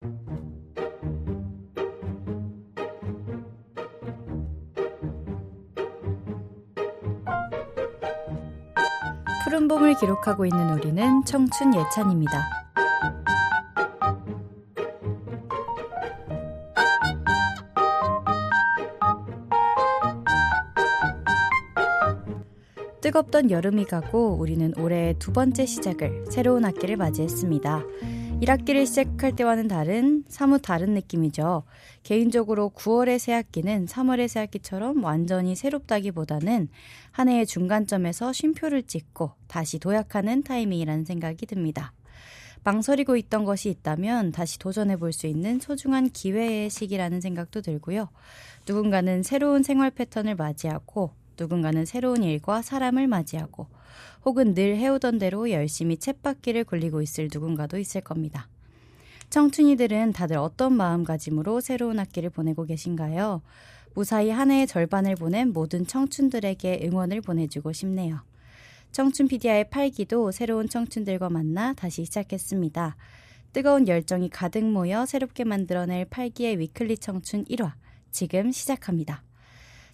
푸른 봄을 기록하고 있는 우리는 청춘 예찬입니다. 뜨겁던 여름이 가고 우리는 올해 두 번째 시작을, 새로운 학기를 맞이했습니다. 1학기를 시작할 때와는 사뭇 다른 느낌이죠. 개인적으로 9월의 새 학기는 3월의 새 학기처럼 완전히 새롭다기보다는 한 해의 중간점에서 쉼표를 찍고 다시 도약하는 타이밍이라는 생각이 듭니다. 망설이고 있던 것이 있다면 다시 도전해볼 수 있는 소중한 기회의 시기라는 생각도 들고요. 누군가는 새로운 생활 패턴을 맞이하고 누군가는 새로운 일과 사람을 맞이하고 혹은 늘 해오던 대로 열심히 쳇바퀴를 굴리고 있을 누군가도 있을 겁니다. 청춘이들은 다들 어떤 마음가짐으로 새로운 학기를 보내고 계신가요? 무사히 한 해의 절반을 보낸 모든 청춘들에게 응원을 보내주고 싶네요. 청춘 PD와의 8기도 새로운 청춘들과 만나 다시 시작했습니다. 뜨거운 열정이 가득 모여 새롭게 만들어낼 8기의 위클리 청춘 1화, 지금 시작합니다.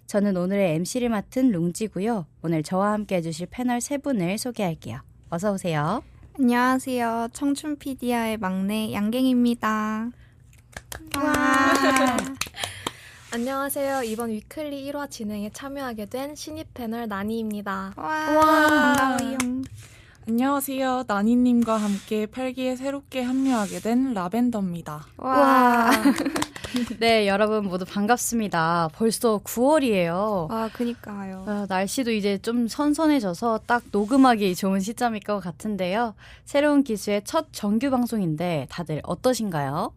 저는 오늘의 MC를 맡은 룽지고요. 오늘 저와 함께 해주실 패널 세 분을 소개할게요. 어서 오세요. 안녕하세요. 청춘 PD와의 막내 양갱입니다. 안녕하세요. 이번 위클리 1화 진행에 참여하게 된 신입 패널 나니입니다. 반가워요. 안녕하세요. 나니님과 함께 8기에 새롭게 합류하게 된 라벤더입니다. 와. 네, 여러분 모두 반갑습니다. 벌써 9월이에요. 아, 그니까요. 날씨도 이제 좀 선선해져서 딱 녹음하기 좋은 시점일 것 같은데요. 새로운 기수의 첫 정규 방송인데 다들 어떠신가요?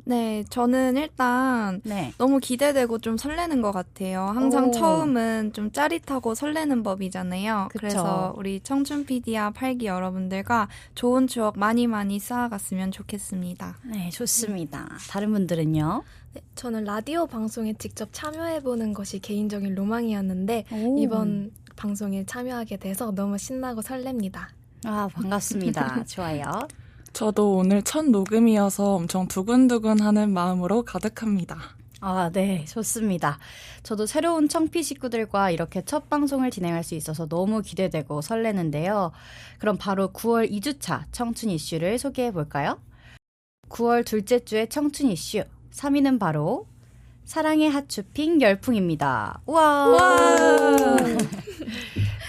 네, 저는 일단 너무 기대되고 좀 설레는 것 같아요. 항상 처음은 좀 짜릿하고 설레는 법이잖아요. 그쵸. 그래서 우리 청춘 PD와 8기 여러분들과 좋은 추억 많이 쌓아갔으면 좋겠습니다. 네, 좋습니다. 다른 분들은요? 네, 저는 라디오 방송에 직접 참여해보는 것이 개인적인 로망이었는데 이번 방송에 참여하게 돼서 너무 신나고 설렙니다. 아, 반갑습니다. 좋아요. 저도 오늘 첫 녹음이어서 엄청 두근두근하는 마음으로 가득합니다. 아, 네, 좋습니다. 저도 새로운 청피 식구들과 이렇게 첫 방송을 진행할 수 있어서 너무 기대되고 설레는데요. 그럼 바로 9월 2주차 청춘 이슈를 소개해 볼까요? 9월 둘째 주의 청춘 이슈 3위는 바로 사랑의 핫쇼핑 열풍입니다. 우와!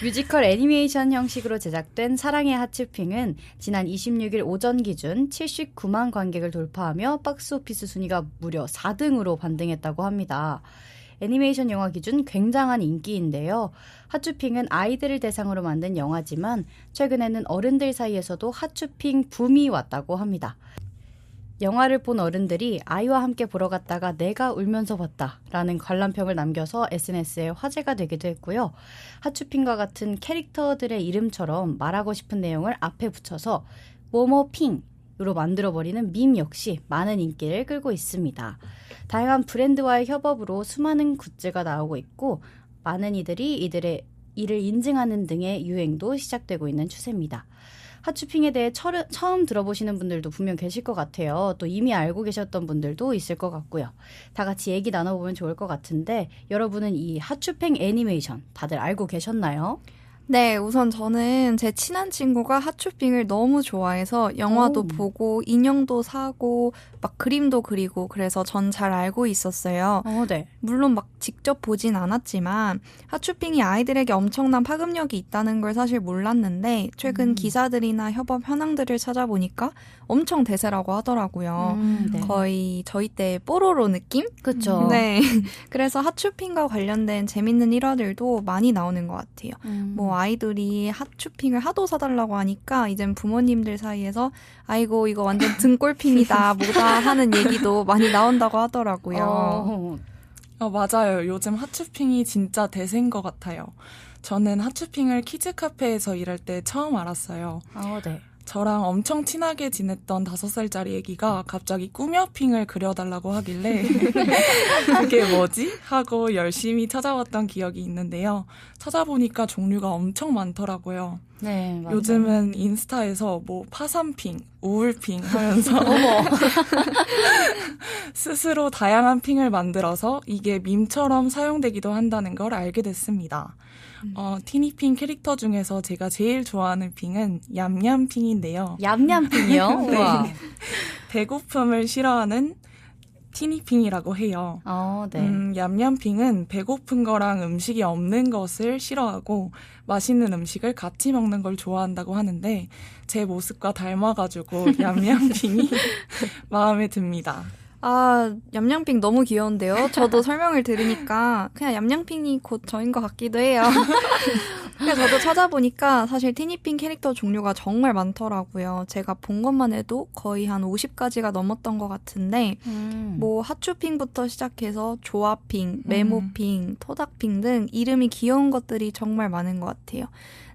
뮤지컬 애니메이션 형식으로 제작된 사랑의 핫쇼핑은 지난 26일 오전 기준 79만 관객을 돌파하며 박스오피스 순위가 무려 4등으로 반등했다고 합니다. 애니메이션 영화 기준 굉장한 인기인데요. 핫쇼핑은 아이들을 대상으로 만든 영화지만 최근에는 어른들 사이에서도 핫쇼핑 붐이 왔다고 합니다. 영화를 본 어른들이 아이와 함께 보러 갔다가 내가 울면서 봤다라는 관람평을 남겨서 SNS에 화제가 되기도 했고요. 핫쇼핑과 같은 캐릭터들의 이름처럼 말하고 싶은 내용을 앞에 붙여서 모모핑으로 만들어버리는 밈 역시 많은 인기를 끌고 있습니다. 다양한 브랜드와의 협업으로 수많은 굿즈가 나오고 있고 많은 이들이 이들의 이를 인증하는 등의 유행도 시작되고 있는 추세입니다. 핫쇼핑에 대해 처음 들어보시는 분들도 분명 계실 것 같아요. 또 이미 알고 계셨던 분들도 있을 것 같고요. 다 같이 얘기 나눠보면 좋을 것 같은데 여러분은 이 핫쇼핑 애니메이션 다들 알고 계셨나요? 네, 우선 저는 제 친한 친구가 핫쇼핑을 너무 좋아해서 영화도 보고 인형도 사고 막 그림도 그리고 그래서 전 잘 알고 있었어요. 네. 물론 막 직접 보진 않았지만 핫쇼핑이 아이들에게 엄청난 파급력이 있다는 걸 사실 몰랐는데 최근 기사들이나 협업 현황들을 찾아보니까 엄청 대세라고 하더라고요. 네. 거의 저희 때 뽀로로 느낌? 그렇죠. 네. 그래서 핫쇼핑과 관련된 재밌는 일화들도 많이 나오는 것 같아요. 뭐 아이들이 핫쇼핑을 하도 사달라고 하니까 이젠 부모님들 사이에서 아이고 이거 완전 등골핑이다 뭐다 하는 얘기도 많이 나온다고 하더라고요. 맞아요. 요즘 핫쇼핑이 진짜 대세인 것 같아요. 저는 핫쇼핑을 키즈 카페에서 일할 때 처음 알았어요. 네. 저랑 엄청 친하게 지냈던 5살짜리 애기가 갑자기 꾸며핑을 그려달라고 하길래 그게 뭐지? 하고 열심히 찾아봤던 기억이 있는데요. 찾아보니까 종류가 엄청 많더라고요. 네, 맞아요. 요즘은 인스타에서 뭐 파산핑, 우울핑 하면서 스스로 다양한 핑을 만들어서 이게 밈처럼 사용되기도 한다는 걸 알게 됐습니다. 티니핑 캐릭터 중에서 제가 제일 좋아하는 핑은 얌얌핑인데요. 얌얌핑이요? 네. 우와. 배고픔을 싫어하는 티니핑이라고 해요. 네. 얌얌핑은 배고픈 거랑 음식이 없는 것을 싫어하고 맛있는 음식을 같이 먹는 걸 좋아한다고 하는데 제 모습과 닮아가지고 얌얌핑이 마음에 듭니다. 아, 얌얌핑 너무 귀여운데요? 저도 설명을 들으니까 그냥 얌얌핑이 곧 저인 것 같기도 해요. 그래서 저도 찾아보니까 사실 티니핑 캐릭터 종류가 정말 많더라고요. 제가 본 것만 해도 거의 한 50가지가 넘었던 것 같은데 뭐 하추핑부터 시작해서 조아핑, 메모핑, 토닥핑 등 이름이 귀여운 것들이 정말 많은 것 같아요.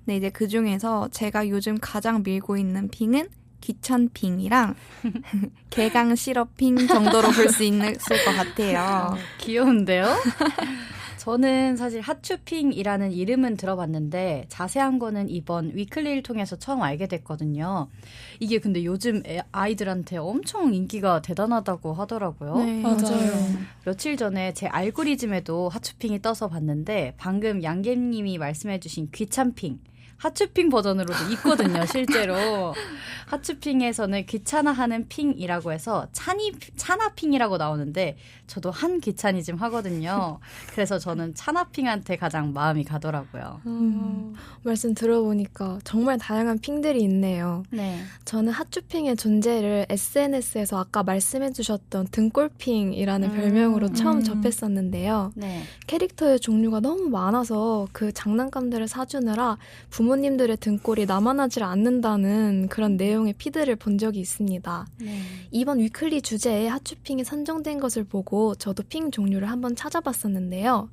근데 이제 그 중에서 제가 요즘 가장 밀고 있는 핑은 귀찮핑이랑 개강시럽핑 정도로 볼 수 있을 것 같아요. 귀여운데요? 저는 사실 하추핑이라는 이름은 들어봤는데 자세한 거는 이번 위클리를 통해서 처음 알게 됐거든요. 이게 근데 요즘 아이들한테 엄청 인기가 대단하다고 하더라고요. 네, 맞아요. 며칠 전에 제 알고리즘에도 하추핑이 떠서 봤는데 방금 양갱님이 말씀해주신 귀찮핑 하추핑 버전으로도 있거든요, 실제로. 하추핑에서는 귀찮아하는 핑이라고 해서 차나핑이라고 나오는데 저도 한 귀차니즘 하거든요. 그래서 저는 차나핑한테 가장 마음이 가더라고요. 말씀 들어보니까 정말 다양한 핑들이 있네요. 네. 저는 하추핑의 존재를 SNS에서 아까 말씀해주셨던 등골핑이라는 별명으로 처음 접했었는데요. 네. 캐릭터의 종류가 너무 많아서 그 장난감들을 사주느라 부모님들의 등골이 남아나질 않는다는 그런 내용의 피드를 본 적이 있습니다. 네. 이번 위클리 주제에 하추핑이 선정된 것을 보고 저도 핑 종류를 한번 찾아봤었는데요.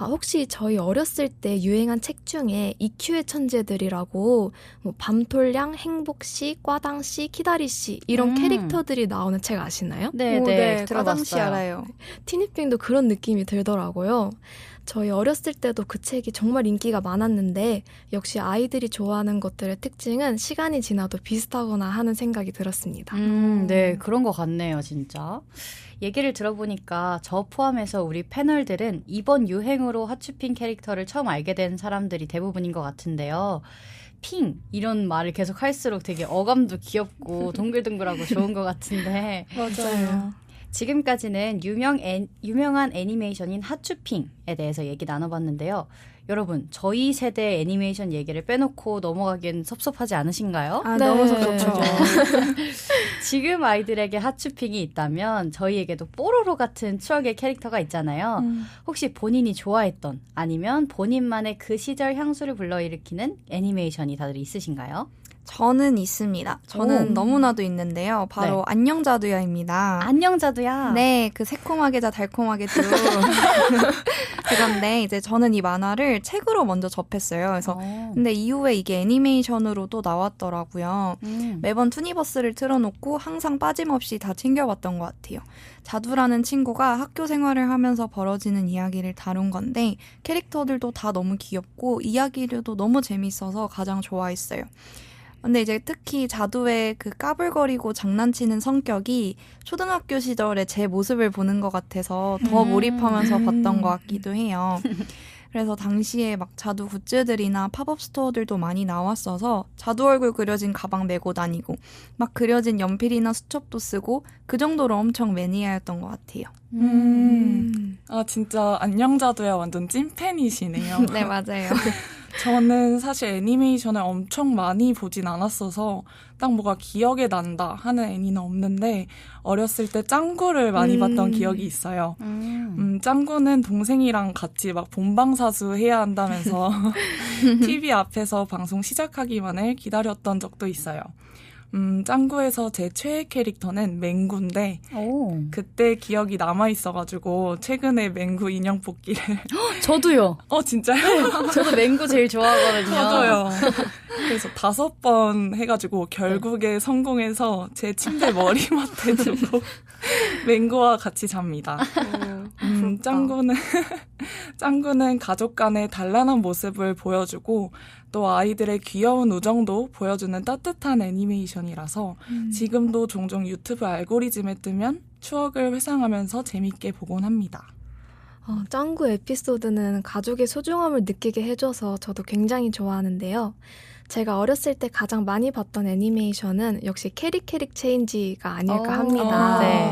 혹시 저희 어렸을 때 유행한 책 중에 EQ의 천재들이라고 뭐 밤톨량, 행복씨, 꽈당씨, 키다리씨 이런 캐릭터들이 나오는 책 아시나요? 네, 오, 네, 과당씨 들어봤어요. 알아요. 티니핑도 그런 느낌이 들더라고요. 저희 어렸을 때도 그 책이 정말 인기가 많았는데 역시 아이들이 좋아하는 것들의 특징은 시간이 지나도 비슷하거나 하는 생각이 들었습니다. 네, 그런 것 같네요, 진짜. 얘기를 들어보니까 저 포함해서 우리 패널들은 이번 유행으로 하추핑 캐릭터를 처음 알게 된 사람들이 대부분인 것 같은데요. 핑 이런 말을 계속 할수록 되게 어감도 귀엽고 동글동글하고 좋은 것 같은데 맞아요. 지금까지는 유명한 애니메이션인 하추핑에 대해서 얘기 나눠봤는데요. 여러분, 저희 세대 애니메이션 얘기를 빼놓고 넘어가기엔 섭섭하지 않으신가요? 아, 네. 너무 섭섭하죠. 지금 아이들에게 하추핑이 있다면 저희에게도 뽀로로 같은 추억의 캐릭터가 있잖아요. 혹시 본인이 좋아했던 아니면 본인만의 그 시절 향수를 불러일으키는 애니메이션이 다들 있으신가요? 저는 있습니다. 저는 오. 너무나도 있는데요. 바로 네. 안녕자두야입니다. 안녕 자두야. 네, 그 새콤하게자 달콤하게도 그건데 이제 저는 이 만화를 책으로 먼저 접했어요. 그래서 근데 이후에 이게 애니메이션으로도 나왔더라고요. 매번 투니버스를 틀어놓고 항상 빠짐없이 다 챙겨봤던 것 같아요. 자두라는 친구가 학교 생활을 하면서 벌어지는 이야기를 다룬 건데 캐릭터들도 다 너무 귀엽고 이야기들도 너무 재밌어서 가장 좋아했어요. 근데 이제 특히 자두의 그 까불거리고 장난치는 성격이 초등학교 시절에 제 모습을 보는 것 같아서 더 몰입하면서 봤던 것 같기도 해요. 그래서 당시에 막 자두 굿즈들이나 팝업 스토어들도 많이 나왔어서 자두 얼굴 그려진 가방 메고 다니고 막 그려진 연필이나 수첩도 쓰고 그 정도로 엄청 매니아였던 것 같아요. 아, 진짜 안녕자두야 완전 찐팬이시네요. 네, 맞아요. 저는 사실 애니메이션을 엄청 많이 보진 않았어서 딱 뭐가 기억에 난다 하는 애니는 없는데 어렸을 때 짱구를 많이 봤던 기억이 있어요. 짱구는 동생이랑 같이 막 본방사수 해야 한다면서 TV 앞에서 방송 시작하기만을 기다렸던 적도 있어요. 짱구에서 제 최애 캐릭터는 맹구인데 그때 기억이 남아있어가지고 최근에 맹구 인형 뽑기를 저도요. 진짜요? 저도 맹구 제일 좋아하거든요. 저도요. 그래서 5번 해가지고 결국에 성공해서 제 침대 머리맡에 두고 맹구와 같이 잡니다. 짱구는 짱구는 가족 간의 단란한 모습을 보여주고 또 아이들의 귀여운 우정도 보여주는 따뜻한 애니메이션이라서 지금도 종종 유튜브 알고리즘에 뜨면 추억을 회상하면서 재밌게 보곤 합니다. 짱구 에피소드는 가족의 소중함을 느끼게 해줘서 저도 굉장히 좋아하는데요. 제가 어렸을 때 가장 많이 봤던 애니메이션은 역시 캐릭 체인지가 아닐까 합니다. 네.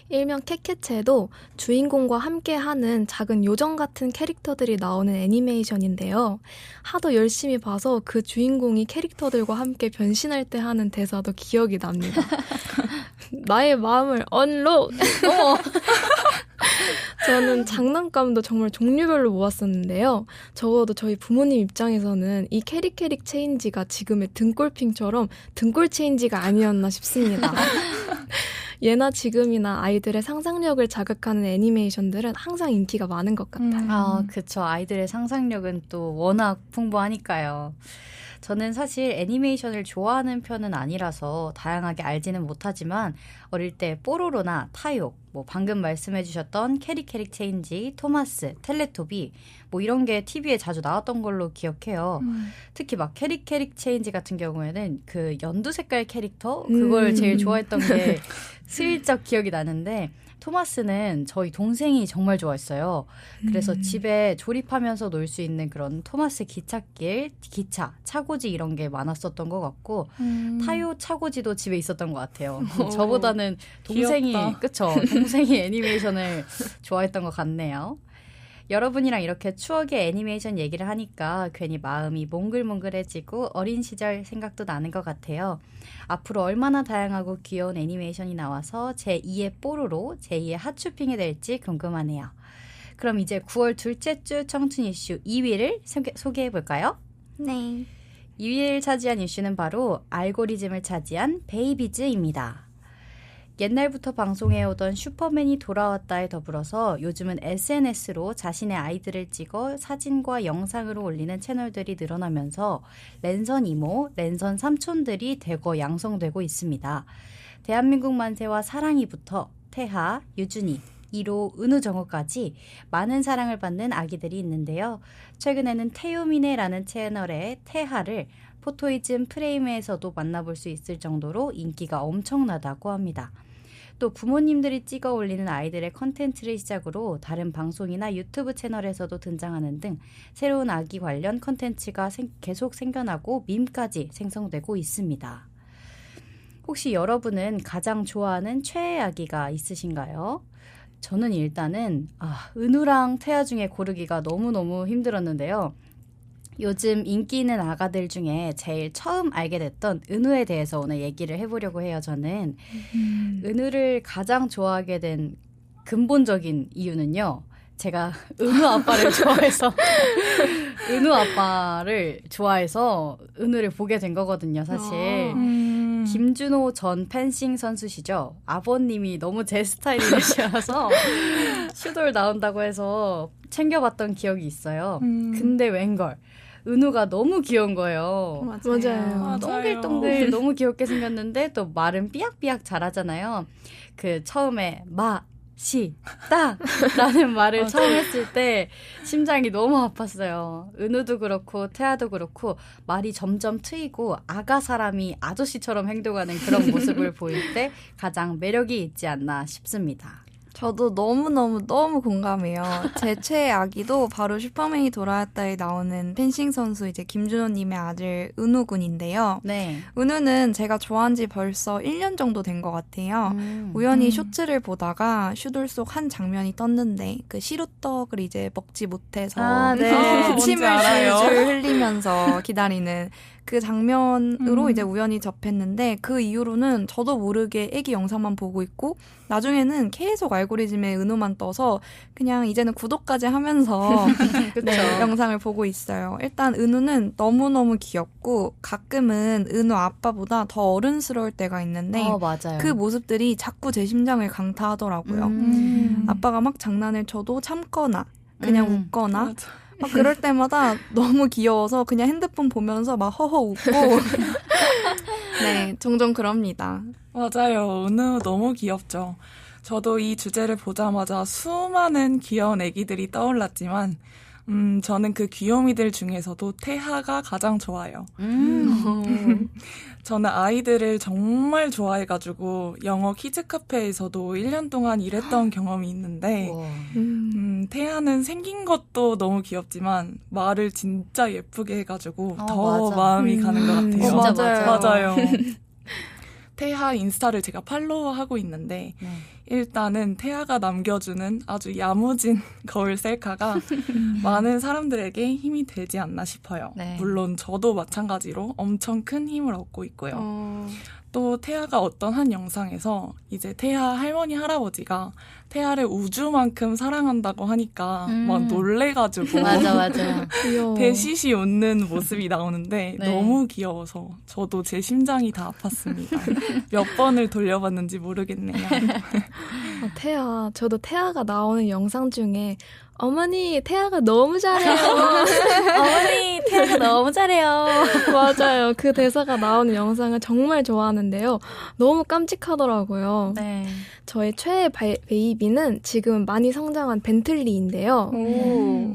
일명 캐캐체도 주인공과 함께하는 작은 요정 같은 캐릭터들이 나오는 애니메이션인데요. 하도 열심히 봐서 그 주인공이 캐릭터들과 함께 변신할 때 하는 대사도 기억이 납니다. 나의 마음을 언록! 저는 장난감도 정말 종류별로 모았었는데요. 적어도 저희 부모님 입장에서는 이 캐릭 체인지가 지금의 등골핑처럼 등골 체인지가 아니었나 싶습니다. 예나 지금이나 아이들의 상상력을 자극하는 애니메이션들은 항상 인기가 많은 것 같아요. 그쵸. 아이들의 상상력은 또 워낙 풍부하니까요. 저는 사실 애니메이션을 좋아하는 편은 아니라서 다양하게 알지는 못하지만 어릴 때 뽀로로나 타요, 방금 말씀해 주셨던 캐릭 체인지, 토마스, 텔레토비 이런 게 TV에 자주 나왔던 걸로 기억해요. 특히 막 캐릭 체인지 같은 경우에는 그 연두 색깔 캐릭터 그걸 제일 좋아했던 게 슬쩍 기억이 나는데 토마스는 저희 동생이 정말 좋아했어요. 그래서 집에 조립하면서 놀 수 있는 그런 토마스 기찻길, 기차, 차고지 이런 게 많았었던 것 같고 타요 차고지도 집에 있었던 것 같아요. 저보다는 동생이 그쵸? 동생이 애니메이션을 좋아했던 것 같네요. 여러분이랑 이렇게 추억의 애니메이션 얘기를 하니까 괜히 마음이 몽글몽글해지고 어린 시절 생각도 나는 것 같아요. 앞으로 얼마나 다양하고 귀여운 애니메이션이 나와서 제2의 뽀로로, 제2의 핫쇼핑이 될지 궁금하네요. 그럼 이제 9월 둘째 주 청춘 이슈 2위를 소개해볼까요? 네. 2위를 차지한 이슈는 바로 알고리즘을 차지한 베이비즈입니다. 옛날부터 방송해오던 슈퍼맨이 돌아왔다에 더불어서 요즘은 SNS로 자신의 아이들을 찍어 사진과 영상으로 올리는 채널들이 늘어나면서 랜선 이모, 랜선 삼촌들이 대거 양성되고 있습니다. 대한민국 만세와 사랑이부터 태하, 유준이, 1호, 은우정우까지 많은 사랑을 받는 아기들이 있는데요. 최근에는 태요미네라는 채널의 태하를 포토이즘 프레임에서도 만나볼 수 있을 정도로 인기가 엄청나다고 합니다. 또 부모님들이 찍어 올리는 아이들의 컨텐츠를 시작으로 다른 방송이나 유튜브 채널에서도 등장하는 등 새로운 아기 관련 컨텐츠가 계속 생겨나고 밈까지 생성되고 있습니다. 혹시 여러분은 가장 좋아하는 최애 아기가 있으신가요? 저는 일단은 은우랑 태아 중에 고르기가 너무너무 힘들었는데요. 요즘 인기 있는 아가들 중에 제일 처음 알게 됐던 은우에 대해서 오늘 얘기를 해보려고 해요. 저는 은우를 가장 좋아하게 된 근본적인 이유는요. 제가 은우 아빠를 좋아해서 은우를 보게 된 거거든요. 사실 김준호 전 펜싱 선수시죠. 아버님이 너무 제 스타일이셔서 슈돌 나온다고 해서 챙겨봤던 기억이 있어요. 근데 웬걸 은우가 너무 귀여운 거예요. 맞아요. 동글동글 너무 귀엽게 생겼는데 또 말은 삐약삐약 잘하잖아요. 그 처음에 시다 라는 말을 처음 했을 때 심장이 너무 아팠어요. 은우도 그렇고 태아도 그렇고 말이 점점 트이고 아가 사람이 아저씨처럼 행동하는 그런 모습을 보일 때 가장 매력이 있지 않나 싶습니다. 저도 너무 공감해요. 제 최애 아기도 바로 슈퍼맨이 돌아왔다에 나오는 펜싱 선수 이제 김준호님의 아들 은우 군인데요. 네. 은우는 제가 좋아한 지 벌써 1년 정도 된 것 같아요. 우연히 쇼츠를 보다가 슈돌 속 한 장면이 떴는데 그 시루떡을 이제 먹지 못해서 네. 침을 줄줄 흘리면서 기다리는 그 장면으로 이제 우연히 접했는데 그 이후로는 저도 모르게 애기 영상만 보고 있고 나중에는 계속 알고리즘에 은우만 떠서 그냥 이제는 구독까지 하면서 네, 영상을 보고 있어요. 일단 은우는 너무너무 귀엽고 가끔은 은우 아빠보다 더 어른스러울 때가 있는데 맞아요. 그 모습들이 자꾸 제 심장을 강타하더라고요. 아빠가 막 장난을 쳐도 참거나 그냥 웃거나 맞아. 막 그럴 때마다 너무 귀여워서 그냥 핸드폰 보면서 막 허허 웃고 네, 종종 그럽니다. 맞아요. 은우 너무 귀엽죠. 저도 이 주제를 보자마자 수많은 귀여운 애기들이 떠올랐지만 저는 그 귀요미들 중에서도 태하가 가장 좋아요. 저는 아이들을 정말 좋아해가지고 영어 키즈 카페에서도 1년 동안 일했던 경험이 있는데 태하는 생긴 것도 너무 귀엽지만 말을 진짜 예쁘게 해가지고 더 맞아. 마음이 가는 것 같아요. 진짜 맞아요. 태하 인스타를 제가 팔로우하고 있는데 일단은 태하가 남겨주는 아주 야무진 거울 셀카가 많은 사람들에게 힘이 되지 않나 싶어요. 네. 물론 저도 마찬가지로 엄청 큰 힘을 얻고 있고요. 또 태하가 어떤 한 영상에서 이제 태하 할머니 할아버지가 태하를 우주만큼 사랑한다고 하니까 막 놀래가지고 맞아. 귀여워. 배시시 웃는 모습이 나오는데 네. 너무 귀여워서 저도 제 심장이 다 아팠습니다. 몇 번을 돌려봤는지 모르겠네요. 태아. 저도 태아가 나오는 영상 중에 어머니, 태아가 너무 잘해요. 어머니 태아가 너무 잘해요. 맞아요. 그 대사가 나오는 영상을 정말 좋아하는데요. 너무 깜찍하더라고요. 네. 저의 최애 베이비는 지금 많이 성장한 벤틀리인데요.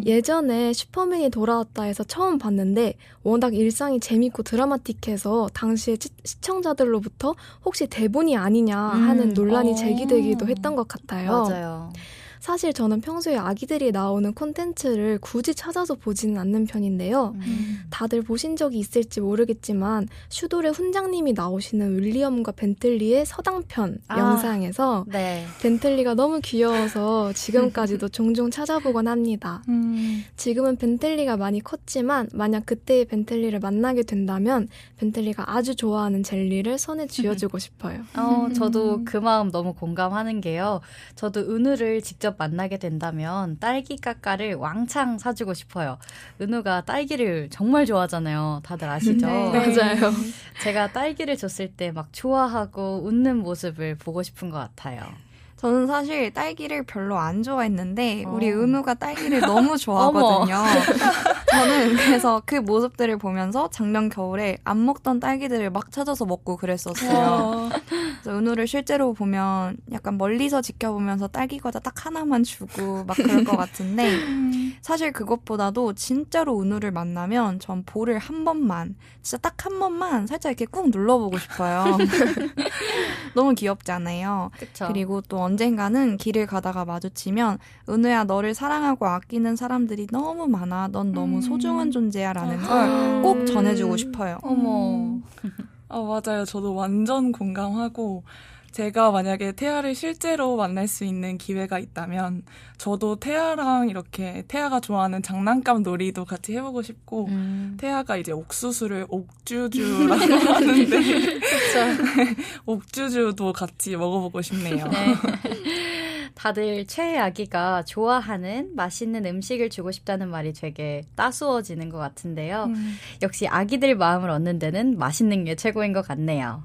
예전에 슈퍼맨이 돌아왔다 해서 처음 봤는데 워낙 일상이 재밌고 드라마틱해서 당시에 시청자들로부터 혹시 대본이 아니냐 하는 논란이 제기되기도 했던 것 같아요. 맞아요. 사실 저는 평소에 아기들이 나오는 콘텐츠를 굳이 찾아서 보지는 않는 편인데요. 다들 보신 적이 있을지 모르겠지만 슈돌의 훈장님이 나오시는 윌리엄과 벤틀리의 서당편 영상에서 네. 벤틀리가 너무 귀여워서 지금까지도 종종 찾아보곤 합니다. 지금은 벤틀리가 많이 컸지만 만약 그때의 벤틀리를 만나게 된다면 벤틀리가 아주 좋아하는 젤리를 손에 쥐어주고 싶어요. 저도 그 마음 너무 공감하는 게요. 저도 은우를 직접 만나게 된다면 딸기 까까를 왕창 사주고 싶어요. 은우가 딸기를 정말 좋아하잖아요. 다들 아시죠? 네. 맞아요. 제가 딸기를 줬을 때 막 좋아하고 웃는 모습을 보고 싶은 것 같아요. 저는 사실 딸기를 별로 안 좋아했는데 우리 은우가 딸기를 너무 좋아하거든요. 저는 그래서 그 모습들을 보면서 작년 겨울에 안 먹던 딸기들을 막 찾아서 먹고 그랬었어요. 그래서 은우를 실제로 보면 약간 멀리서 지켜보면서 딸기 과자 딱 하나만 주고 막 그럴 것 같은데 사실 그것보다도 진짜로 은우를 만나면 전 볼을 한 번만 진짜 딱 한 번만 살짝 이렇게 꾹 눌러보고 싶어요. 너무 귀엽잖아요. 그쵸? 그리고 또 언젠가는 길을 가다가 마주치면 은우야 너를 사랑하고 아끼는 사람들이 너무 많아. 넌 너무 소중한 존재야 라는 걸 꼭 전해주고 싶어요. 어머. 맞아요. 저도 완전 공감하고 제가 만약에 태아를 실제로 만날 수 있는 기회가 있다면 저도 태아랑 이렇게 태아가 좋아하는 장난감 놀이도 같이 해보고 싶고 태아가 이제 옥수수를 옥주주라고 하는데 옥주주도 같이 먹어보고 싶네요. 네. 다들 최애 아기가 좋아하는 맛있는 음식을 주고 싶다는 말이 되게 따스워지는 것 같은데요. 역시 아기들 마음을 얻는 데는 맛있는 게 최고인 것 같네요.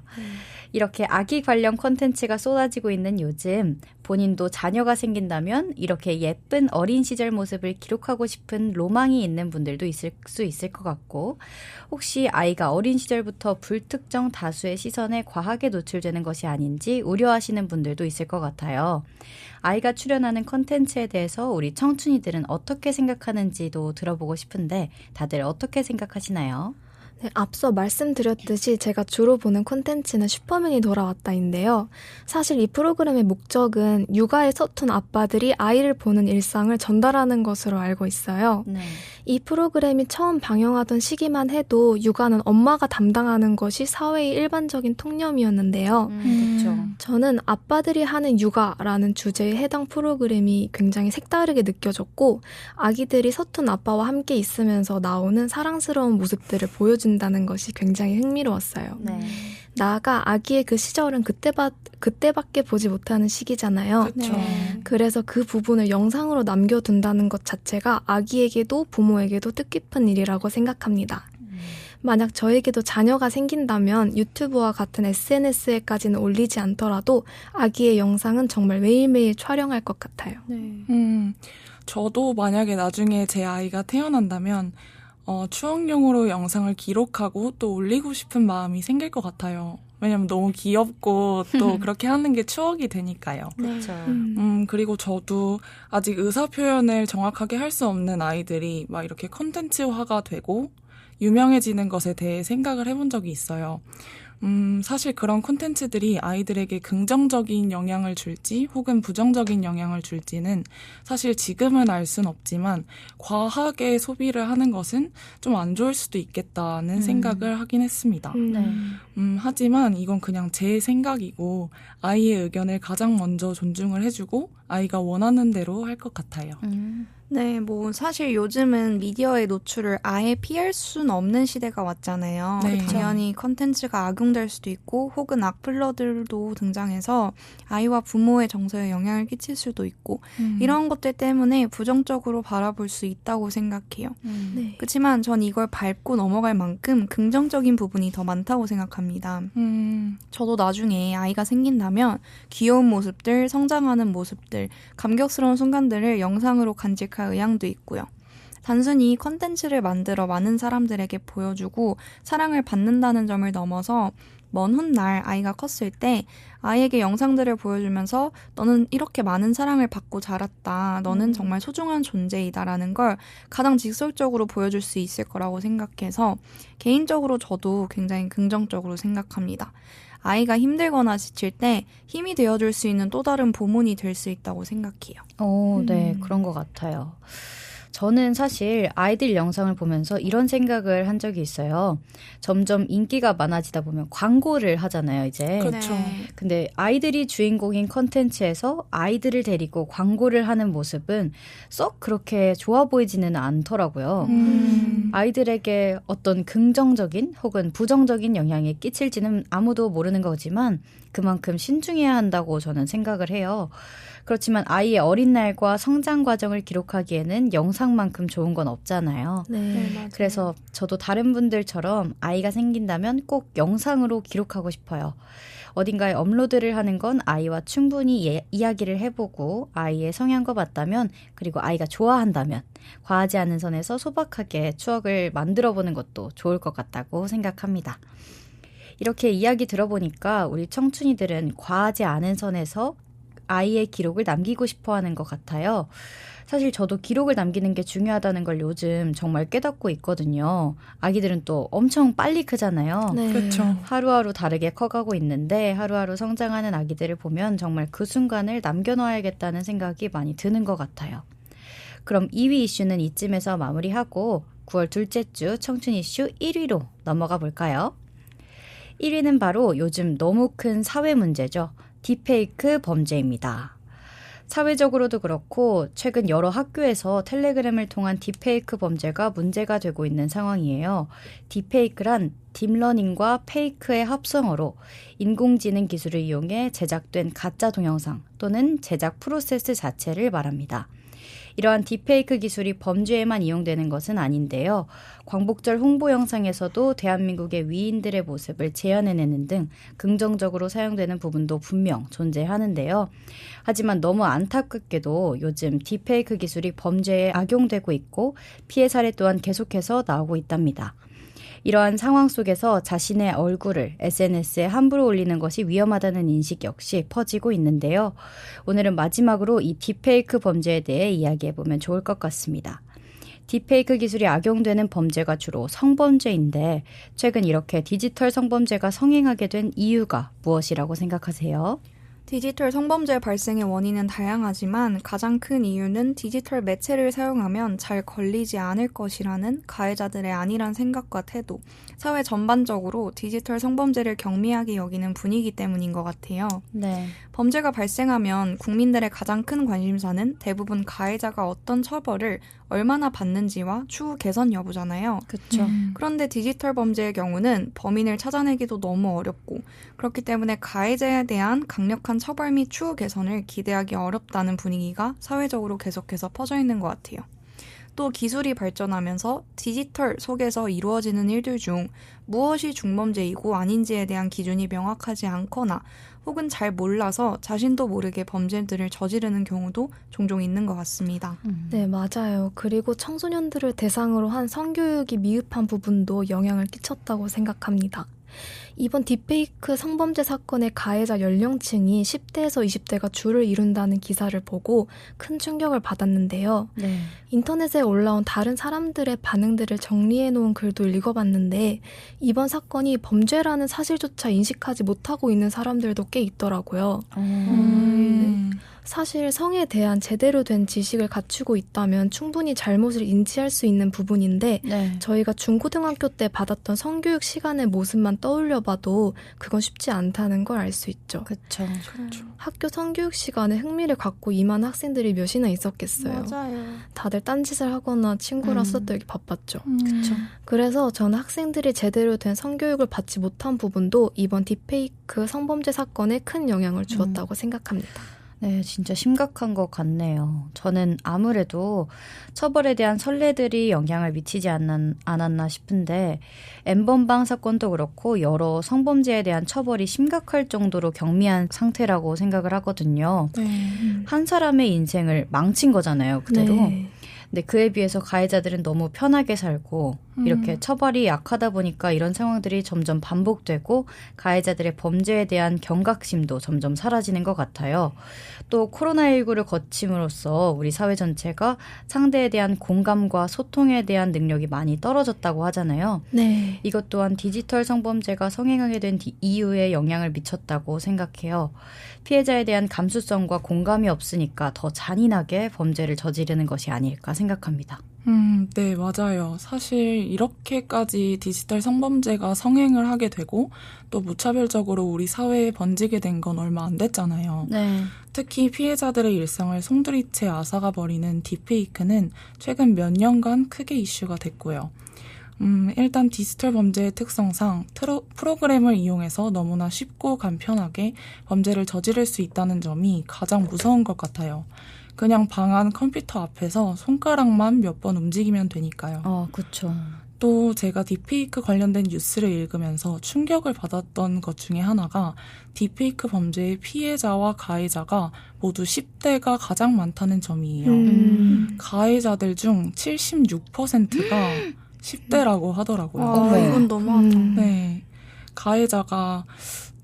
이렇게 아기 관련 콘텐츠가 쏟아지고 있는 요즘 본인도 자녀가 생긴다면 이렇게 예쁜 어린 시절 모습을 기록하고 싶은 로망이 있는 분들도 있을 수 있을 것 같고 혹시 아이가 어린 시절부터 불특정 다수의 시선에 과하게 노출되는 것이 아닌지 우려하시는 분들도 있을 것 같아요. 아이가 출연하는 콘텐츠에 대해서 우리 청춘이들은 어떻게 생각하는지도 들어보고 싶은데 다들 어떻게 생각하시나요? 네, 앞서 말씀드렸듯이 제가 주로 보는 콘텐츠는 슈퍼맨이 돌아왔다인데요. 사실 이 프로그램의 목적은 육아에 서툰 아빠들이 아이를 보는 일상을 전달하는 것으로 알고 있어요. 네. 이 프로그램이 처음 방영하던 시기만 해도 육아는 엄마가 담당하는 것이 사회의 일반적인 통념이었는데요. 그렇죠. 저는 아빠들이 하는 육아라는 주제에 해당 프로그램이 굉장히 색다르게 느껴졌고 아기들이 서툰 아빠와 함께 있으면서 나오는 사랑스러운 모습들을 보여준다는 것이 굉장히 흥미로웠어요. 네. 나아가 아기의 그 시절은 그때밖에 보지 못하는 시기잖아요. 그렇죠. 네. 그래서 그 부분을 영상으로 남겨둔다는 것 자체가 아기에게도 부모에게도 뜻깊은 일이라고 생각합니다. 만약 저에게도 자녀가 생긴다면 유튜브와 같은 SNS에까지는 올리지 않더라도 아기의 영상은 정말 매일매일 촬영할 것 같아요. 저도 만약에 나중에 제 아이가 태어난다면 추억용으로 영상을 기록하고 또 올리고 싶은 마음이 생길 것 같아요. 왜냐면 너무 귀엽고 또 그렇게 하는 게 추억이 되니까요. 그렇죠. 그리고 저도 아직 의사 표현을 정확하게 할 수 없는 아이들이 막 이렇게 컨텐츠화가 되고 유명해지는 것에 대해 생각을 해본 적이 있어요. 사실 그런 콘텐츠들이 아이들에게 긍정적인 영향을 줄지 혹은 부정적인 영향을 줄지는 사실 지금은 알 순 없지만 과하게 소비를 하는 것은 좀 안 좋을 수도 있겠다는 생각을 하긴 했습니다. 네. 하지만 이건 그냥 제 생각이고 아이의 의견을 가장 먼저 존중을 해주고 아이가 원하는 대로 할 것 같아요. 네, 뭐 사실 요즘은 미디어의 노출을 아예 피할 수는 없는 시대가 왔잖아요. 네. 당연히 컨텐츠가 악용될 수도 있고 혹은 악플러들도 등장해서 아이와 부모의 정서에 영향을 끼칠 수도 있고 이런 것들 때문에 부정적으로 바라볼 수 있다고 생각해요. 네. 그렇지만 전 이걸 밟고 넘어갈 만큼 긍정적인 부분이 더 많다고 생각합니다. 저도 나중에 아이가 생긴다면 귀여운 모습들, 성장하는 모습들, 감격스러운 순간들을 영상으로 간직할 의향도 있고요. 단순히 컨텐츠를 만들어 많은 사람들에게 보여주고 사랑을 받는다는 점을 넘어서 먼 훗날 아이가 컸을 때 아이에게 영상들을 보여주면서 너는 이렇게 많은 사랑을 받고 자랐다. 너는 정말 소중한 존재이다라는 걸 가장 직설적으로 보여줄 수 있을 거라고 생각해서 개인적으로 저도 굉장히 긍정적으로 생각합니다. 아이가 힘들거나 지칠 때 힘이 되어줄 수 있는 또 다른 보문이 될 수 있다고 생각해요. 네, 그런 것 같아요. 저는 사실 아이들 영상을 보면서 이런 생각을 한 적이 있어요. 점점 인기가 많아지다 보면 광고를 하잖아요, 이제. 그렇죠. 근데 아이들이 주인공인 컨텐츠에서 아이들을 데리고 광고를 하는 모습은 썩 그렇게 좋아 보이지는 않더라고요. 아이들에게 어떤 긍정적인 혹은 부정적인 영향이 끼칠지는 아무도 모르는 거지만 그만큼 신중해야 한다고 저는 생각을 해요. 그렇지만 아이의 어린 날과 성장 과정을 기록하기에는 영상만큼 좋은 건 없잖아요. 네. 맞아요. 그래서 저도 다른 분들처럼 아이가 생긴다면 꼭 영상으로 기록하고 싶어요. 어딘가에 업로드를 하는 건 아이와 충분히 이야기를 해보고 아이의 성향과 맞다면 그리고 아이가 좋아한다면 과하지 않은 선에서 소박하게 추억을 만들어보는 것도 좋을 것 같다고 생각합니다. 이렇게 이야기 들어보니까 우리 청춘이들은 과하지 않은 선에서 아이의 기록을 남기고 싶어 하는 것 같아요. 사실 저도 기록을 남기는 게 중요하다는 걸 요즘 정말 깨닫고 있거든요. 아기들은 또 엄청 빨리 크잖아요. 네. 그렇죠. 하루하루 다르게 커가고 있는데 하루하루 성장하는 아기들을 보면 정말 그 순간을 남겨놔야겠다는 생각이 많이 드는 것 같아요. 그럼 2위 이슈는 이쯤에서 마무리하고 9월 둘째 주 청춘 이슈 1위로 넘어가 볼까요? 1위는 바로 요즘 너무 큰 사회 문제죠. 딥페이크 범죄입니다. 사회적으로도 그렇고 최근 여러 학교에서 텔레그램을 통한 딥페이크 범죄가 문제가 되고 있는 상황이에요. 딥페이크란 딥러닝과 페이크의 합성어로 인공지능 기술을 이용해 제작된 가짜 동영상 또는 제작 프로세스 자체를 말합니다. 이러한 딥페이크 기술이 범죄에만 이용되는 것은 아닌데요. 광복절 홍보 영상에서도 대한민국의 위인들의 모습을 재현해내는 등 긍정적으로 사용되는 부분도 분명 존재하는데요. 하지만 너무 안타깝게도 요즘 딥페이크 기술이 범죄에 악용되고 있고 피해 사례 또한 계속해서 나오고 있답니다. 이러한 상황 속에서 자신의 얼굴을 SNS에 함부로 올리는 것이 위험하다는 인식 역시 퍼지고 있는데요. 오늘은 마지막으로 이 딥페이크 범죄에 대해 이야기해보면 좋을 것 같습니다. 딥페이크 기술이 악용되는 범죄가 주로 성범죄인데 최근 이렇게 디지털 성범죄가 성행하게 된 이유가 무엇이라고 생각하세요? 디지털 성범죄 발생의 원인은 다양하지만 가장 큰 이유는 디지털 매체를 사용하면 잘 걸리지 않을 것이라는 가해자들의 안일한 생각과 태도, 사회 전반적으로 디지털 성범죄를 경미하게 여기는 분위기 때문인 것 같아요. 네. 범죄가 발생하면 국민들의 가장 큰 관심사는 대부분 가해자가 어떤 처벌을 얼마나 받는지와 추후 개선 여부잖아요. 그렇죠. 그런데 디지털 범죄의 경우는 범인을 찾아내기도 너무 어렵고 그렇기 때문에 가해자에 대한 강력한 처벌 및 추후 개선을 기대하기 어렵다는 분위기가 사회적으로 계속해서 퍼져 있는 것 같아요. 또 기술이 발전하면서 디지털 속에서 이루어지는 일들 중 무엇이 중범죄이고 아닌지에 대한 기준이 명확하지 않거나 혹은 잘 몰라서 자신도 모르게 범죄들을 저지르는 경우도 종종 있는 것 같습니다. 네, 맞아요. 그리고 청소년들을 대상으로 한 성교육이 미흡한 부분도 영향을 끼쳤다고 생각합니다. 이번 딥페이크 성범죄 사건의 가해자 연령층이 10대에서 20대가 주를 이룬다는 기사를 보고 큰 충격을 받았는데요. 네. 인터넷에 올라온 다른 사람들의 반응들을 정리해놓은 글도 읽어봤는데 이번 사건이 범죄라는 사실조차 인식하지 못하고 있는 사람들도 꽤 있더라고요. 사실 성에 대한 제대로 된 지식을 갖추고 있다면 충분히 잘못을 인지할 수 있는 부분인데 네. 저희가 중고등학교 때 받았던 성교육 시간의 모습만 떠올려봐도 그건 쉽지 않다는 걸 알 수 있죠. 그렇죠. 학교 성교육 시간에 흥미를 갖고 임한 학생들이 몇이나 있었겠어요. 맞아요. 다들 딴짓을 하거나 친구랑 써들기 바빴죠. 그렇죠. 그래서 저는 학생들이 제대로 된 성교육을 받지 못한 부분도 이번 딥페이크 성범죄 사건에 큰 영향을 주었다고 생각합니다. 네, 진짜 심각한 것 같네요. 저는 아무래도 처벌에 대한 선례들이 영향을 미치지 않았나 싶은데 N번방 사건도 그렇고 여러 성범죄에 대한 처벌이 심각할 정도로 경미한 상태라고 생각을 하거든요. 네. 한 사람의 인생을 망친 거잖아요, 그대로. 네. 근데 그에 비해서 가해자들은 너무 편하게 살고 이렇게 처벌이 약하다 보니까 이런 상황들이 점점 반복되고 가해자들의 범죄에 대한 경각심도 점점 사라지는 것 같아요. 또 코로나19를 거침으로써 우리 사회 전체가 상대에 대한 공감과 소통에 대한 능력이 많이 떨어졌다고 하잖아요. 네. 이것 또한 디지털 성범죄가 성행하게 된 이유에 영향을 미쳤다고 생각해요. 피해자에 대한 감수성과 공감이 없으니까 더 잔인하게 범죄를 저지르는 것이 아닐까 생각합니다. 네, 맞아요. 사실 이렇게까지 디지털 성범죄가 성행을 하게 되고 또 무차별적으로 우리 사회에 번지게 된 건 얼마 안 됐잖아요. 네. 특히 피해자들의 일상을 송두리째 앗아가 버리는 딥페이크는 최근 몇 년간 크게 이슈가 됐고요. 일단 디지털 범죄의 특성상 프로그램을 이용해서 너무나 쉽고 간편하게 범죄를 저지를 수 있다는 점이 가장 무서운 것 같아요. 그냥 방 안 컴퓨터 앞에서 손가락만 몇 번 움직이면 되니까요. 그렇죠. 또 제가 딥페이크 관련된 뉴스를 읽으면서 충격을 받았던 것 중에 하나가 딥페이크 범죄의 피해자와 가해자가 모두 10대가 가장 많다는 점이에요. 가해자들 중 76%가 10대라고 하더라고요. 이건 너무하다. 네. 가해자가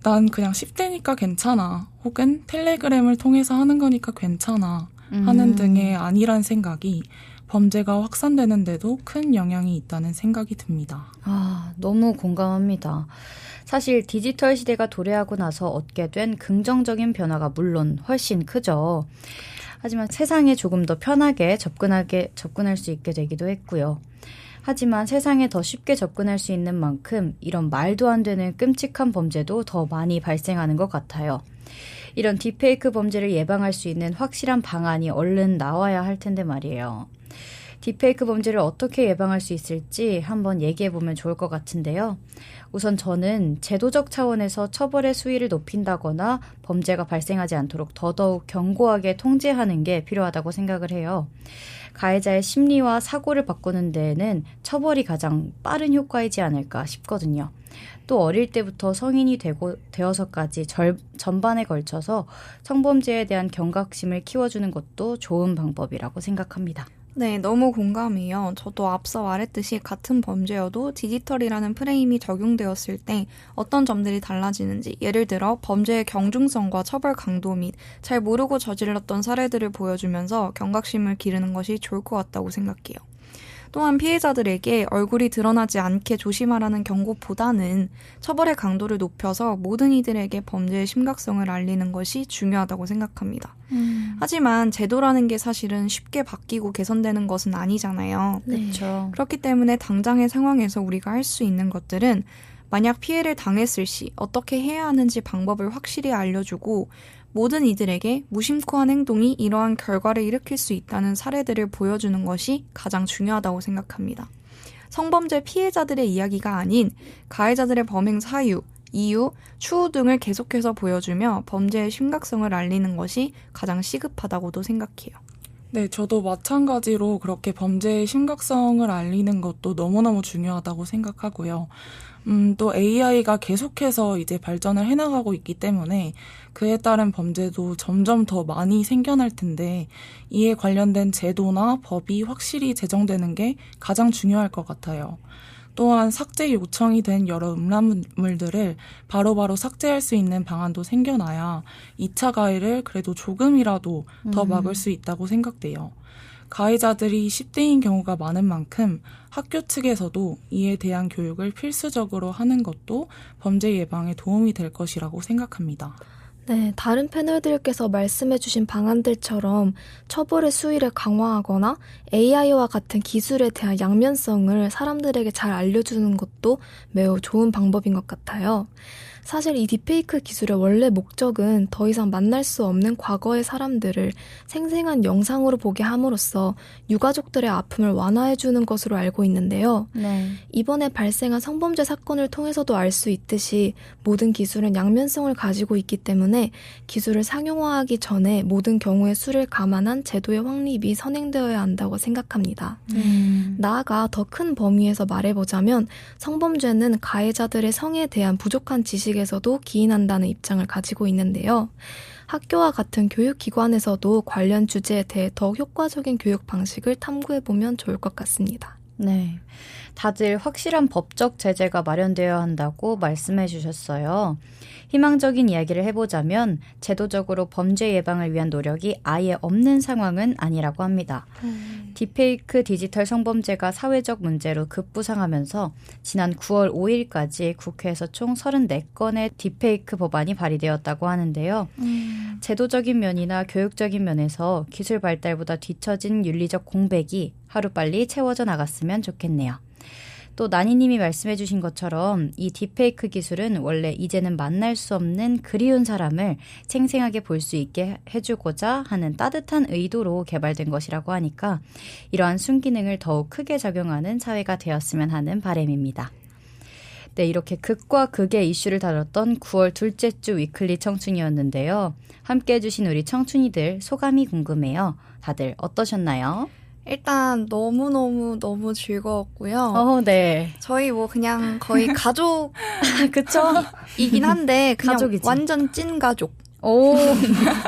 난 그냥 10대니까 괜찮아. 혹은 텔레그램을 통해서 하는 거니까 괜찮아. 하는 등의 안일한 생각이 범죄가 확산되는데도 큰 영향이 있다는 생각이 듭니다. 너무 공감합니다. 사실 디지털 시대가 도래하고 나서 얻게 된 긍정적인 변화가 물론 훨씬 크죠. 하지만 세상에 조금 더 편하게 접근할 수 있게 되기도 했고요. 하지만 세상에 더 쉽게 접근할 수 있는 만큼 이런 말도 안 되는 끔찍한 범죄도 더 많이 발생하는 것 같아요. 이런 딥페이크 범죄를 예방할 수 있는 확실한 방안이 얼른 나와야 할 텐데 말이에요. 딥페이크 범죄를 어떻게 예방할 수 있을지 한번 얘기해보면 좋을 것 같은데요. 우선 저는 제도적 차원에서 처벌의 수위를 높인다거나 범죄가 발생하지 않도록 더더욱 견고하게 통제하는 게 필요하다고 생각을 해요. 가해자의 심리와 사고를 바꾸는 데에는 처벌이 가장 빠른 효과이지 않을까 싶거든요. 또 어릴 때부터 성인이 되어서까지 전반에 걸쳐서 성범죄에 대한 경각심을 키워주는 것도 좋은 방법이라고 생각합니다. 네, 너무 공감해요. 저도 앞서 말했듯이 같은 범죄여도 디지털이라는 프레임이 적용되었을 때 어떤 점들이 달라지는지, 예를 들어 범죄의 경중성과 처벌 강도 및 잘 모르고 저질렀던 사례들을 보여주면서 경각심을 기르는 것이 좋을 것 같다고 생각해요. 또한 피해자들에게 얼굴이 드러나지 않게 조심하라는 경고보다는 처벌의 강도를 높여서 모든 이들에게 범죄의 심각성을 알리는 것이 중요하다고 생각합니다. 하지만 제도라는 게 사실은 쉽게 바뀌고 개선되는 것은 아니잖아요. 그렇죠. 그렇기 때문에 당장의 상황에서 우리가 할 수 있는 것들은 만약 피해를 당했을 시 어떻게 해야 하는지 방법을 확실히 알려주고 모든 이들에게 무심코 한 행동이 이러한 결과를 일으킬 수 있다는 사례들을 보여주는 것이 가장 중요하다고 생각합니다. 성범죄 피해자들의 이야기가 아닌 가해자들의 범행 사유, 이유, 추후 등을 계속해서 보여주며 범죄의 심각성을 알리는 것이 가장 시급하다고도 생각해요. 네, 저도 마찬가지로 그렇게 범죄의 심각성을 알리는 것도 너무너무 중요하다고 생각하고요. 또 AI가 계속해서 이제 발전을 해나가고 있기 때문에 그에 따른 범죄도 점점 더 많이 생겨날 텐데 이에 관련된 제도나 법이 확실히 제정되는 게 가장 중요할 것 같아요. 또한 삭제 요청이 된 여러 음란물들을 바로바로 삭제할 수 있는 방안도 생겨나야 2차 가해를 그래도 조금이라도 더 막을 수 있다고 생각돼요. 가해자들이 10대인 경우가 많은 만큼 학교 측에서도 이에 대한 교육을 필수적으로 하는 것도 범죄 예방에 도움이 될 것이라고 생각합니다. 네, 다른 패널들께서 말씀해주신 방안들처럼 처벌의 수위를 강화하거나 AI와 같은 기술에 대한 양면성을 사람들에게 잘 알려주는 것도 매우 좋은 방법인 것 같아요. 사실 이 딥페이크 기술의 원래 목적은 더 이상 만날 수 없는 과거의 사람들을 생생한 영상으로 보게 함으로써 유가족들의 아픔을 완화해주는 것으로 알고 있는데요. 네. 이번에 발생한 성범죄 사건을 통해서도 알 수 있듯이 모든 기술은 양면성을 가지고 있기 때문에 기술을 상용화하기 전에 모든 경우의 수를 감안한 제도의 확립이 선행되어야 한다고 생각합니다. 나아가 더 큰 범위에서 말해보자면 성범죄는 가해자들의 성에 대한 부족한 지식에서도 기인한다는 입장을 가지고 있는데요. 학교와 같은 교육기관에서도 관련 주제에 대해 더욱 효과적인 교육 방식을 탐구해보면 좋을 것 같습니다. 네. 다들 확실한 법적 제재가 마련되어야 한다고 말씀해 주셨어요. 희망적인 이야기를 해보자면 제도적으로 범죄 예방을 위한 노력이 아예 없는 상황은 아니라고 합니다. 딥페이크 디지털 성범죄가 사회적 문제로 급부상하면서 지난 9월 5일까지 국회에서 총 34건의 딥페이크 법안이 발의되었다고 하는데요. 제도적인 면이나 교육적인 면에서 기술 발달보다 뒤처진 윤리적 공백이 하루빨리 채워져 나갔으면 좋겠네요. 또 나니님이 말씀해 주신 것처럼 이 딥페이크 기술은 원래 이제는 만날 수 없는 그리운 사람을 생생하게 볼 수 있게 해주고자 하는 따뜻한 의도로 개발된 것이라고 하니까 이러한 순기능을 더욱 크게 적용하는 사회가 되었으면 하는 바람입니다. 네, 이렇게 극과 극의 이슈를 다뤘던 9월 둘째 주 위클리 청춘이었는데요. 함께해 주신 우리 청춘이들 소감이 궁금해요. 다들 어떠셨나요? 일단 너무 즐거웠고요. 네. 저희 뭐 그냥 거의 가족 그쵸? 이긴 한데 그냥 가족이지. 완전 찐 가족. 오,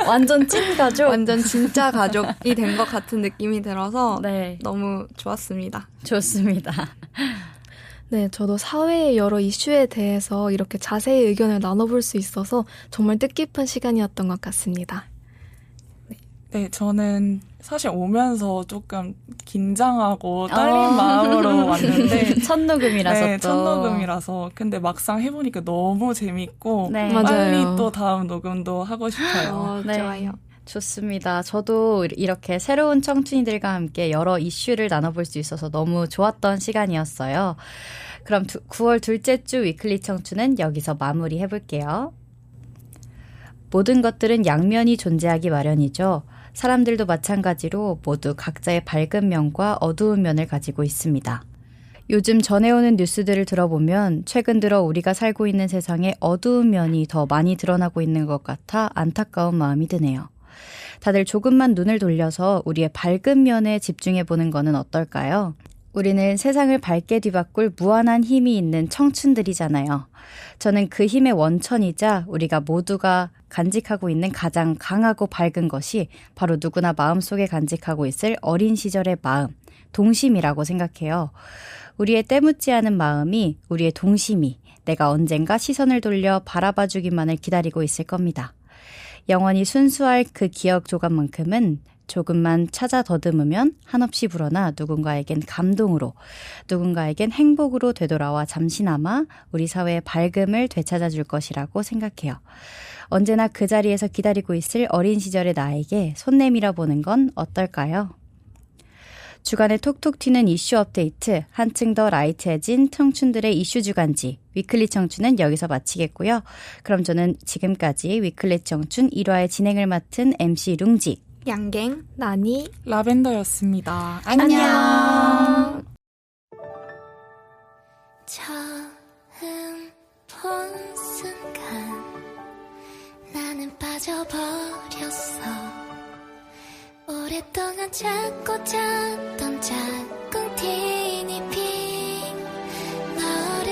완전 찐 가족. 완전 진짜 가족이 된 것 같은 느낌이 들어서 네, 너무 좋았습니다. 좋습니다. 네, 저도 사회의 여러 이슈에 대해서 이렇게 자세히 의견을 나눠볼 수 있어서 정말 뜻깊은 시간이었던 것 같습니다. 네, 저는 사실 오면서 조금 긴장하고 떨린 마음으로 왔는데 첫 녹음이라서 네, 또. 첫 녹음이라서 근데 막상 해보니까 너무 재밌고 네. 빨리 맞아요. 또 다음 녹음도 하고 싶어요. 네. 좋아요. 좋습니다. 저도 이렇게 새로운 청춘이들과 함께 여러 이슈를 나눠볼 수 있어서 너무 좋았던 시간이었어요. 그럼 9월 둘째 주 위클리 청춘은 여기서 마무리해볼게요. 모든 것들은 양면이 존재하기 마련이죠. 사람들도 마찬가지로 모두 각자의 밝은 면과 어두운 면을 가지고 있습니다. 요즘 전해오는 뉴스들을 들어보면 최근 들어 우리가 살고 있는 세상에 어두운 면이 더 많이 드러나고 있는 것 같아 안타까운 마음이 드네요. 다들 조금만 눈을 돌려서 우리의 밝은 면에 집중해보는 거는 어떨까요? 우리는 세상을 밝게 뒤바꿀 무한한 힘이 있는 청춘들이잖아요. 저는 그 힘의 원천이자 우리가 모두가 간직하고 있는 가장 강하고 밝은 것이 바로 누구나 마음속에 간직하고 있을 어린 시절의 마음, 동심이라고 생각해요. 우리의 때묻지 않은 마음이, 우리의 동심이 내가 언젠가 시선을 돌려 바라봐주기만을 기다리고 있을 겁니다. 영원히 순수할 그 기억 조각만큼은 조금만 찾아 더듬으면 한없이 불어나 누군가에겐 감동으로, 누군가에겐 행복으로 되돌아와 잠시나마 우리 사회의 밝음을 되찾아줄 것이라고 생각해요. 언제나 그 자리에서 기다리고 있을 어린 시절의 나에게 손 내밀어 보는 건 어떨까요? 주간에 톡톡 튀는 이슈 업데이트, 한층 더 라이트해진 청춘들의 이슈 주간지 위클리 청춘은 여기서 마치겠고요. 그럼 저는 지금까지 위클리 청춘 1화의 진행을 맡은 MC 룽지, 양갱. 나니, 라벤더였습니다. 안녕. 처음 본 순간 나는 빠져버렸어. 오랫동안 찾고 찾던 작은 티니핑 너를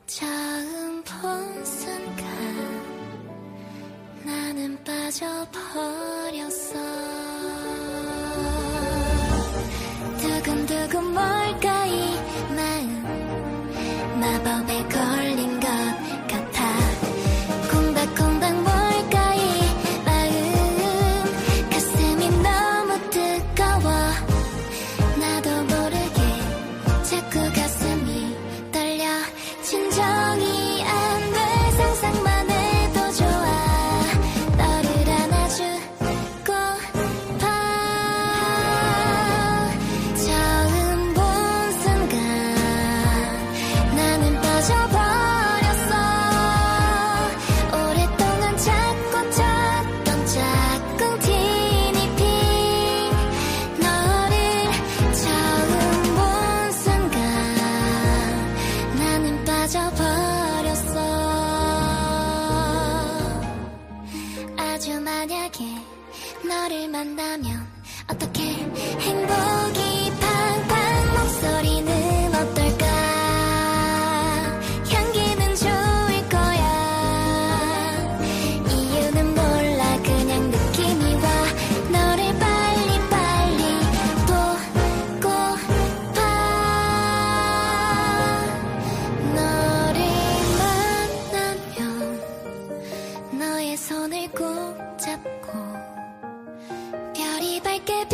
처음 본 순간 나는 빠져버렸어. 두근두근 뭘까 너를 만나면 어떻게 행복이 팡팡 목소리는 어떨까 향기는 좋을 거야 이유는 몰라 그냥 느낌이 와 너를 빨리빨리 보고파 너를 만나면 너의 손을 꼭 잡고 별이 밝게